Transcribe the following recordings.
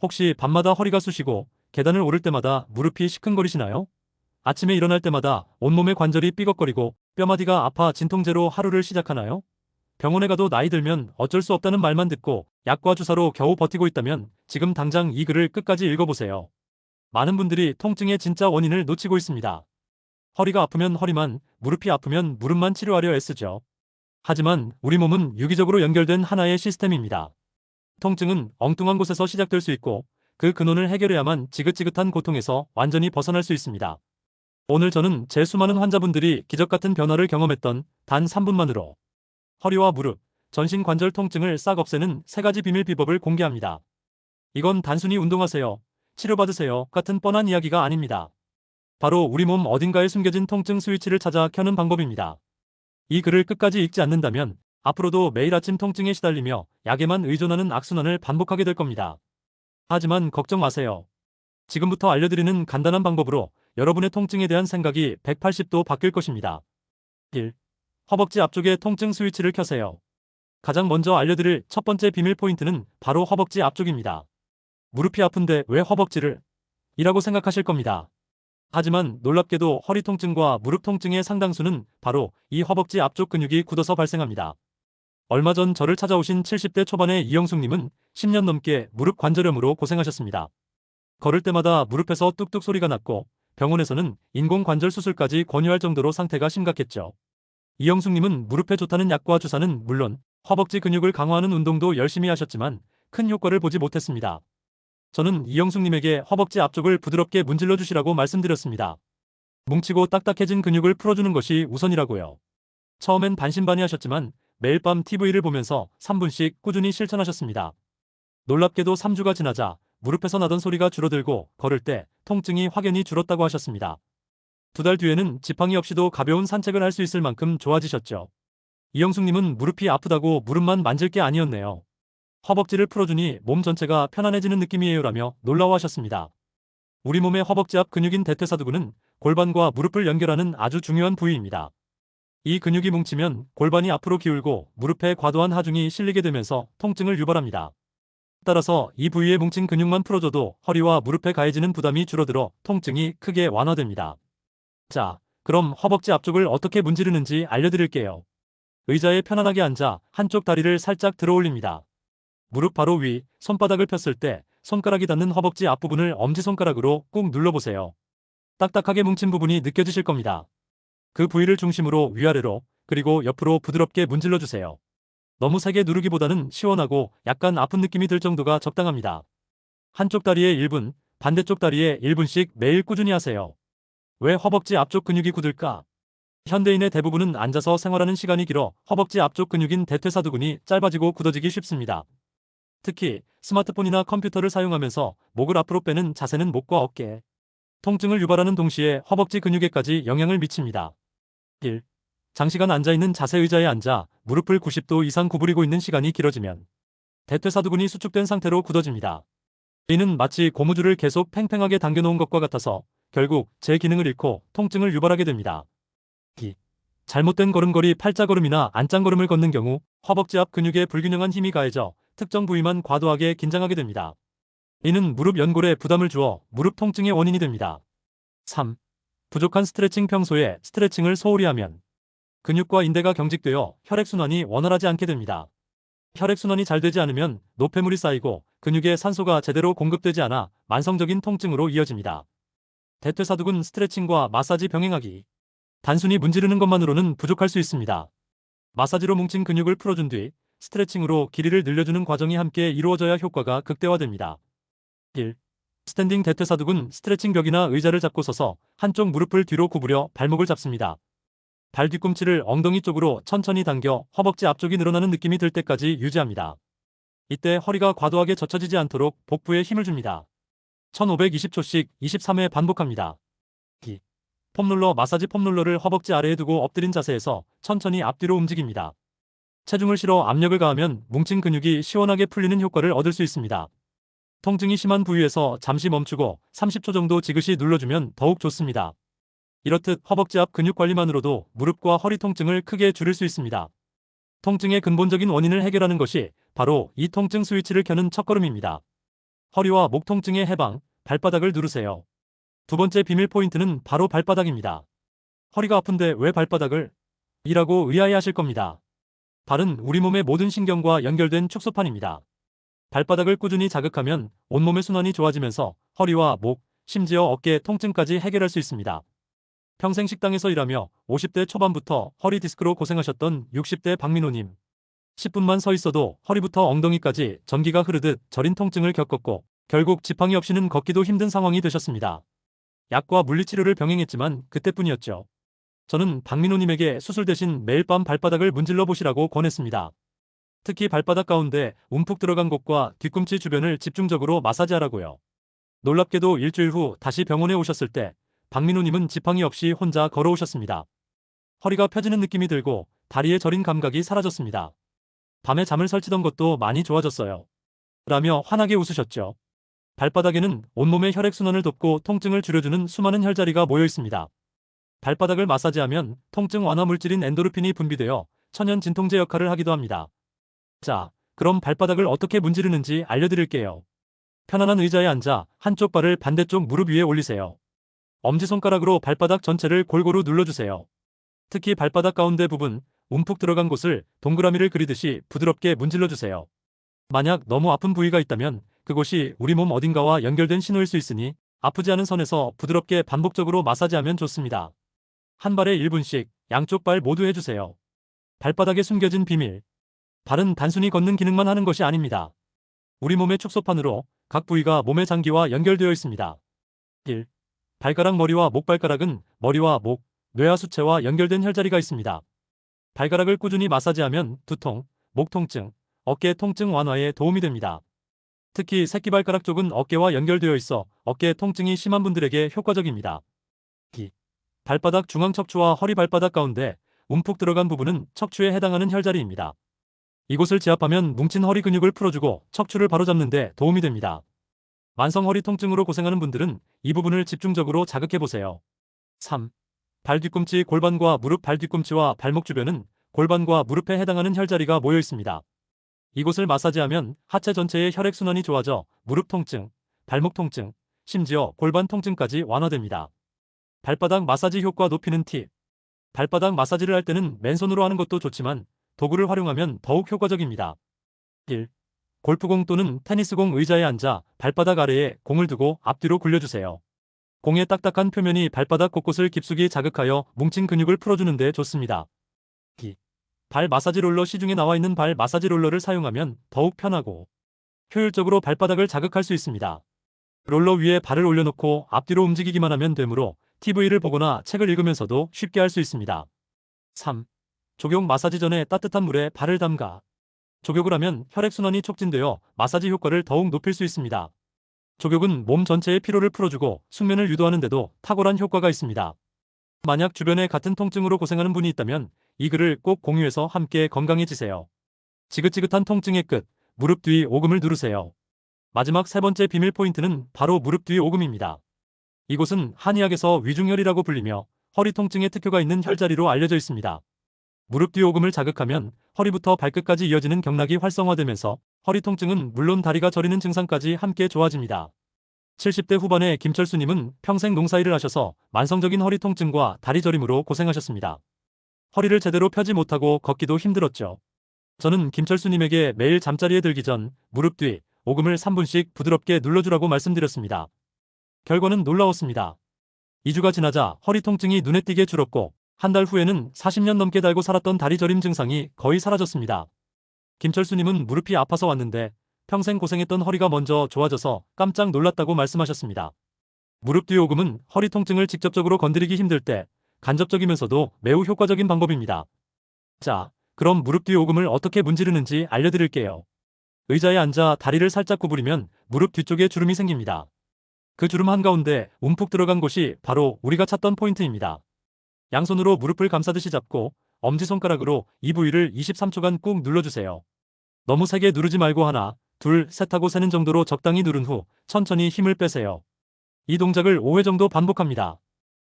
혹시 밤마다 허리가 쑤시고 계단을 오를 때마다 무릎이 시큰거리시나요? 아침에 일어날 때마다 온몸의 관절이 삐걱거리고 뼈마디가 아파 진통제로 하루를 시작하나요? 병원에 가도 나이 들면 어쩔 수 없다는 말만 듣고 약과 주사로 겨우 버티고 있다면 지금 당장 이 글을 끝까지 읽어보세요. 많은 분들이 통증의 진짜 원인을 놓치고 있습니다. 허리가 아프면 허리만, 무릎이 아프면 무릎만 치료하려 애쓰죠. 하지만 우리 몸은 유기적으로 연결된 하나의 시스템입니다. 통증은 엉뚱한 곳에서 시작될 수 있고 그 근원을 해결해야만 지긋지긋한 고통에서 완전히 벗어날 수 있습니다. 오늘 저는 제 수많은 환자분들이 기적 같은 변화를 경험했던 단 3분만으로 허리와 무릎, 전신 관절 통증을 싹 없애는 3가지 비밀 비법을 공개합니다. 이건 단순히 운동하세요, 치료받으세요 같은 뻔한 이야기가 아닙니다. 바로 우리 몸 어딘가에 숨겨진 통증 스위치를 찾아 켜는 방법입니다. 이 글을 끝까지 읽지 않는다면 앞으로도 매일 아침 통증에 시달리며 약에만 의존하는 악순환을 반복하게 될 겁니다. 하지만 걱정 마세요. 지금부터 알려드리는 간단한 방법으로 여러분의 통증에 대한 생각이 180도 바뀔 것입니다. 1. 허벅지 앞쪽의 통증 스위치를 켜세요. 가장 먼저 알려드릴 첫 번째 비밀 포인트는 바로 허벅지 앞쪽입니다. 무릎이 아픈데 왜 허벅지를? 이라고 생각하실 겁니다. 하지만 놀랍게도 허리 통증과 무릎 통증의 상당수는 바로 이 허벅지 앞쪽 근육이 굳어서 발생합니다. 얼마 전 저를 찾아오신 70대 초반의 이영숙님은 10년 넘게 무릎 관절염으로 고생하셨습니다. 걸을 때마다 무릎에서 뚝뚝 소리가 났고 병원에서는 인공관절 수술까지 권유할 정도로 상태가 심각했죠. 이영숙님은 무릎에 좋다는 약과 주사는 물론 허벅지 근육을 강화하는 운동도 열심히 하셨지만 큰 효과를 보지 못했습니다. 저는 이영숙님에게 허벅지 앞쪽을 부드럽게 문질러 주시라고 말씀드렸습니다. 뭉치고 딱딱해진 근육을 풀어주는 것이 우선이라고요. 처음엔 반신반의하셨지만 매일 밤 TV를 보면서 3분씩 꾸준히 실천하셨습니다. 놀랍게도 3주가 지나자 무릎에서 나던 소리가 줄어들고 걸을 때 통증이 확연히 줄었다고 하셨습니다. 2달 뒤에는 지팡이 없이도 가벼운 산책을 할 수 있을 만큼 좋아지셨죠. 이영숙님은 무릎이 아프다고 무릎만 만질 게 아니었네요. 허벅지를 풀어주니 몸 전체가 편안해지는 느낌이에요라며 놀라워하셨습니다. 우리 몸의 허벅지 앞 근육인 대퇴사두근은 골반과 무릎을 연결하는 아주 중요한 부위입니다. 이 근육이 뭉치면 골반이 앞으로 기울고 무릎에 과도한 하중이 실리게 되면서 통증을 유발합니다. 따라서 이 부위에 뭉친 근육만 풀어줘도 허리와 무릎에 가해지는 부담이 줄어들어 통증이 크게 완화됩니다. 자, 그럼 허벅지 앞쪽을 어떻게 문지르는지 알려드릴게요. 의자에 편안하게 앉아 한쪽 다리를 살짝 들어 올립니다. 무릎 바로 위, 손바닥을 폈을 때 손가락이 닿는 허벅지 앞부분을 엄지손가락으로 꾹 눌러보세요. 딱딱하게 뭉친 부분이 느껴지실 겁니다. 그 부위를 중심으로 위아래로 그리고 옆으로 부드럽게 문질러주세요. 너무 세게 누르기보다는 시원하고 약간 아픈 느낌이 들 정도가 적당합니다. 한쪽 다리에 1분, 반대쪽 다리에 1분씩 매일 꾸준히 하세요. 왜 허벅지 앞쪽 근육이 굳을까? 현대인의 대부분은 앉아서 생활하는 시간이 길어 허벅지 앞쪽 근육인 대퇴사두근이 짧아지고 굳어지기 쉽습니다. 특히 스마트폰이나 컴퓨터를 사용하면서 목을 앞으로 빼는 자세는 목과 어깨, 통증을 유발하는 동시에 허벅지 근육에까지 영향을 미칩니다. 1. 장시간 앉아있는 자세 의자에 앉아 무릎을 90도 이상 구부리고 있는 시간이 길어지면 대퇴사두근이 수축된 상태로 굳어집니다. 이는 마치 고무줄을 계속 팽팽하게 당겨놓은 것과 같아서 결국 제 기능을 잃고 통증을 유발하게 됩니다. 2. 잘못된 걸음걸이 팔자걸음이나 안짱걸음을 걷는 경우 허벅지 앞 근육에 불균형한 힘이 가해져 특정 부위만 과도하게 긴장하게 됩니다. 이는 무릎 연골에 부담을 주어 무릎 통증의 원인이 됩니다. 3. 부족한 스트레칭. 평소에 스트레칭을 소홀히 하면 근육과 인대가 경직되어 혈액순환이 원활하지 않게 됩니다. 혈액순환이 잘 되지 않으면 노폐물이 쌓이고 근육에 산소가 제대로 공급되지 않아 만성적인 통증으로 이어집니다. 대퇴사두근 스트레칭과 마사지 병행하기. 단순히 문지르는 것만으로는 부족할 수 있습니다. 마사지로 뭉친 근육을 풀어준 뒤 스트레칭으로 길이를 늘려주는 과정이 함께 이루어져야 효과가 극대화됩니다. 1. 스탠딩 대퇴사두근 스트레칭. 벽이나 의자를 잡고 서서 한쪽 무릎을 뒤로 구부려 발목을 잡습니다. 발 뒤꿈치를 엉덩이 쪽으로 천천히 당겨 허벅지 앞쪽이 늘어나는 느낌이 들 때까지 유지합니다. 이때 허리가 과도하게 젖혀지지 않도록 복부에 힘을 줍니다. 1520초씩 23회 반복합니다. 2. 폼롤러 마사지. 폼롤러를 허벅지 아래에 두고 엎드린 자세에서 천천히 앞뒤로 움직입니다. 체중을 실어 압력을 가하면 뭉친 근육이 시원하게 풀리는 효과를 얻을 수 있습니다. 통증이 심한 부위에서 잠시 멈추고 30초 정도 지그시 눌러주면 더욱 좋습니다. 이렇듯 허벅지 앞 근육 관리만으로도 무릎과 허리 통증을 크게 줄일 수 있습니다. 통증의 근본적인 원인을 해결하는 것이 바로 이 통증 스위치를 켜는 첫걸음입니다. 허리와 목 통증의 해방, 발바닥을 누르세요. 두 번째 비밀 포인트는 바로 발바닥입니다. 허리가 아픈데 왜 발바닥을? 이라고 의아해하실 겁니다. 발은 우리 몸의 모든 신경과 연결된 축소판입니다. 발바닥을 꾸준히 자극하면 온몸의 순환이 좋아지면서 허리와 목, 심지어 어깨 통증까지 해결할 수 있습니다. 평생 식당에서 일하며 50대 초반부터 허리 디스크로 고생하셨던 60대 박민호님. 10분만 서 있어도 허리부터 엉덩이까지 전기가 흐르듯 저린 통증을 겪었고 결국 지팡이 없이는 걷기도 힘든 상황이 되셨습니다. 약과 물리치료를 병행했지만 그때뿐이었죠. 저는 박민호님에게 수술 대신 매일 밤 발바닥을 문질러 보시라고 권했습니다. 특히 발바닥 가운데 움푹 들어간 곳과 뒤꿈치 주변을 집중적으로 마사지하라고요. 놀랍게도 일주일 후 다시 병원에 오셨을 때 박민호님은 지팡이 없이 혼자 걸어오셨습니다. 허리가 펴지는 느낌이 들고 다리에 저린 감각이 사라졌습니다. 밤에 잠을 설치던 것도 많이 좋아졌어요. 라며 환하게 웃으셨죠. 발바닥에는 온몸의 혈액순환을 돕고 통증을 줄여주는 수많은 혈자리가 모여 있습니다. 발바닥을 마사지하면 통증 완화 물질인 엔도르핀이 분비되어 천연 진통제 역할을 하기도 합니다. 자, 그럼 발바닥을 어떻게 문지르는지 알려드릴게요. 편안한 의자에 앉아 한쪽 발을 반대쪽 무릎 위에 올리세요. 엄지손가락으로 발바닥 전체를 골고루 눌러주세요. 특히 발바닥 가운데 부분, 움푹 들어간 곳을 동그라미를 그리듯이 부드럽게 문질러주세요. 만약 너무 아픈 부위가 있다면 그곳이 우리 몸 어딘가와 연결된 신호일 수 있으니 아프지 않은 선에서 부드럽게 반복적으로 마사지하면 좋습니다. 한 발에 1분씩 양쪽 발 모두 해주세요. 발바닥에 숨겨진 비밀. 발은 단순히 걷는 기능만 하는 것이 아닙니다. 우리 몸의 축소판으로 각 부위가 몸의 장기와 연결되어 있습니다. 1. 발가락 머리와 목발가락은 머리와 목, 뇌하수체와 연결된 혈자리가 있습니다. 발가락을 꾸준히 마사지하면 두통, 목 통증, 어깨 통증 완화에 도움이 됩니다. 특히 새끼발가락 쪽은 어깨와 연결되어 있어 어깨 통증이 심한 분들에게 효과적입니다. 2. 발바닥 중앙 척추와 허리 발바닥 가운데 움푹 들어간 부분은 척추에 해당하는 혈자리입니다. 이곳을 지압하면 뭉친 허리 근육을 풀어주고 척추를 바로잡는 데 도움이 됩니다. 만성 허리 통증으로 고생하는 분들은 이 부분을 집중적으로 자극해보세요. 3. 발 뒤꿈치 골반과 무릎 발 뒤꿈치와 발목 주변은 골반과 무릎에 해당하는 혈자리가 모여 있습니다. 이곳을 마사지하면 하체 전체의 혈액순환이 좋아져 무릎 통증, 발목 통증, 심지어 골반 통증까지 완화됩니다. 발바닥 마사지 효과 높이는 팁. 발바닥 마사지를 할 때는 맨손으로 하는 것도 좋지만 도구를 활용하면 더욱 효과적입니다. 1. 골프공 또는 테니스공 의자에 앉아 발바닥 아래에 공을 두고 앞뒤로 굴려주세요. 공의 딱딱한 표면이 발바닥 곳곳을 깊숙이 자극하여 뭉친 근육을 풀어주는 데 좋습니다. 2. 발 마사지 롤러. 시중에 나와 있는 발 마사지 롤러를 사용하면 더욱 편하고 효율적으로 발바닥을 자극할 수 있습니다. 롤러 위에 발을 올려놓고 앞뒤로 움직이기만 하면 되므로 TV를 보거나 책을 읽으면서도 쉽게 할 수 있습니다. 3. 족욕 마사지 전에 따뜻한 물에 발을 담가 족욕을 하면 혈액순환이 촉진되어 마사지 효과를 더욱 높일 수 있습니다. 족욕은 몸 전체의 피로를 풀어주고 숙면을 유도하는 데도 탁월한 효과가 있습니다. 만약 주변에 같은 통증으로 고생하는 분이 있다면 이 글을 꼭 공유해서 함께 건강해지세요. 지긋지긋한 통증의 끝, 무릎 뒤 오금을 누르세요. 마지막 세 번째 비밀 포인트는 바로 무릎 뒤 오금입니다. 이곳은 한의학에서 위중혈이라고 불리며 허리 통증의 특효가 있는 혈자리로 알려져 있습니다. 무릎 뒤 오금을 자극하면 허리부터 발끝까지 이어지는 경락이 활성화되면서 허리 통증은 물론 다리가 저리는 증상까지 함께 좋아집니다. 70대 후반의 김철수님은 평생 농사일을 하셔서 만성적인 허리 통증과 다리 저림으로 고생하셨습니다. 허리를 제대로 펴지 못하고 걷기도 힘들었죠. 저는 김철수님에게 매일 잠자리에 들기 전 무릎 뒤 오금을 3분씩 부드럽게 눌러주라고 말씀드렸습니다. 결과는 놀라웠습니다. 2주가 지나자 허리 통증이 눈에 띄게 줄었고 한 달 후에는 40년 넘게 달고 살았던 다리 저림 증상이 거의 사라졌습니다. 김철수님은 무릎이 아파서 왔는데 평생 고생했던 허리가 먼저 좋아져서 깜짝 놀랐다고 말씀하셨습니다. 무릎 뒤 오금은 허리 통증을 직접적으로 건드리기 힘들 때 간접적이면서도 매우 효과적인 방법입니다. 자, 그럼 무릎 뒤 오금을 어떻게 문지르는지 알려드릴게요. 의자에 앉아 다리를 살짝 구부리면 무릎 뒤쪽에 주름이 생깁니다. 그 주름 한가운데 움푹 들어간 곳이 바로 우리가 찾던 포인트입니다. 양손으로 무릎을 감싸듯이 잡고 엄지손가락으로 이 부위를 23초간 꾹 눌러주세요. 너무 세게 누르지 말고 하나, 둘, 셋 하고 세는 정도로 적당히 누른 후 천천히 힘을 빼세요. 이 동작을 5회 정도 반복합니다.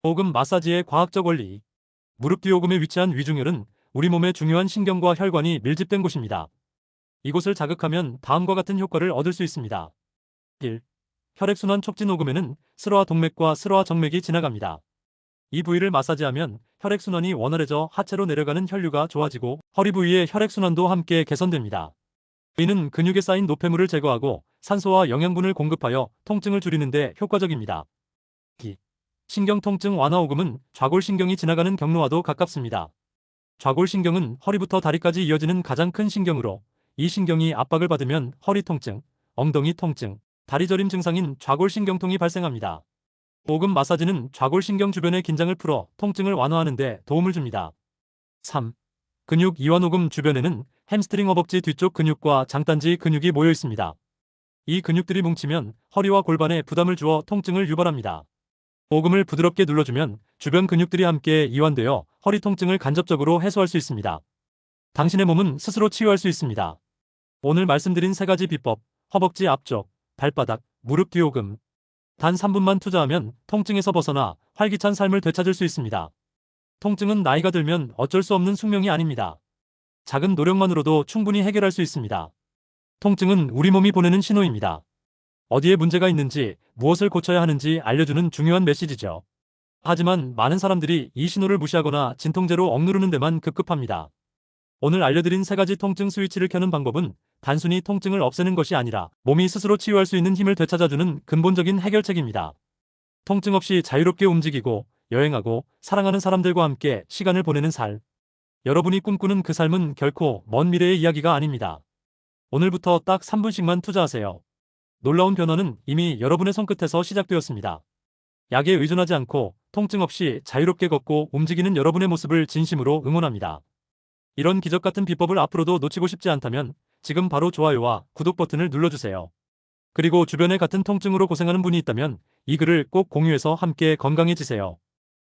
오금 마사지의 과학적 원리. 무릎 뒤 오금에 위치한 위중혈은 우리 몸의 중요한 신경과 혈관이 밀집된 곳입니다. 이곳을 자극하면 다음과 같은 효과를 얻을 수 있습니다. 1. 혈액순환 촉진 호금에는 슬어화 동맥과 슬어화 정맥이 지나갑니다. 이 부위를 마사지하면 혈액순환이 원활해져 하체로 내려가는 혈류가 좋아지고 허리 부위의 혈액순환도 함께 개선됩니다. 이는 근육에 쌓인 노폐물을 제거하고 산소와 영양분을 공급하여 통증을 줄이는 데 효과적입니다. 2. 신경통증 완화 호금은 좌골신경이 지나가는 경로와도 가깝습니다. 좌골신경은 허리부터 다리까지 이어지는 가장 큰 신경으로 이 신경이 압박을 받으면 허리 통증, 엉덩이 통증, 다리 저림 증상인 좌골신경통이 발생합니다. 호금 마사지는 좌골신경 주변의 긴장을 풀어 통증을 완화하는 데 도움을 줍니다. 3. 근육 이완 호금 주변에는 햄스트링 허벅지 뒤쪽 근육과 장단지 근육이 모여 있습니다. 이 근육들이 뭉치면 허리와 골반에 부담을 주어 통증을 유발합니다. 호금을 부드럽게 눌러주면 주변 근육들이 함께 이완되어 허리 통증을 간접적으로 해소할 수 있습니다. 당신의 몸은 스스로 치유할 수 있습니다. 오늘 말씀드린 3가지 비법, 허벅지 앞쪽, 발바닥, 무릎 뒤 호금. 단 3분만 투자하면 통증에서 벗어나 활기찬 삶을 되찾을 수 있습니다. 통증은 나이가 들면 어쩔 수 없는 숙명이 아닙니다. 작은 노력만으로도 충분히 해결할 수 있습니다. 통증은 우리 몸이 보내는 신호입니다. 어디에 문제가 있는지, 무엇을 고쳐야 하는지 알려주는 중요한 메시지죠. 하지만 많은 사람들이 이 신호를 무시하거나 진통제로 억누르는 데만 급급합니다. 오늘 알려드린 3가지 통증 스위치를 켜는 방법은 단순히 통증을 없애는 것이 아니라 몸이 스스로 치유할 수 있는 힘을 되찾아주는 근본적인 해결책입니다. 통증 없이 자유롭게 움직이고 여행하고 사랑하는 사람들과 함께 시간을 보내는 삶. 여러분이 꿈꾸는 그 삶은 결코 먼 미래의 이야기가 아닙니다. 오늘부터 딱 3분씩만 투자하세요. 놀라운 변화는 이미 여러분의 손끝에서 시작되었습니다. 약에 의존하지 않고 통증 없이 자유롭게 걷고 움직이는 여러분의 모습을 진심으로 응원합니다. 이런 기적 같은 비법을 앞으로도 놓치고 싶지 않다면 지금 바로 좋아요와 구독 버튼을 눌러주세요. 그리고 주변에 같은 통증으로 고생하는 분이 있다면 이 글을 꼭 공유해서 함께 건강해지세요.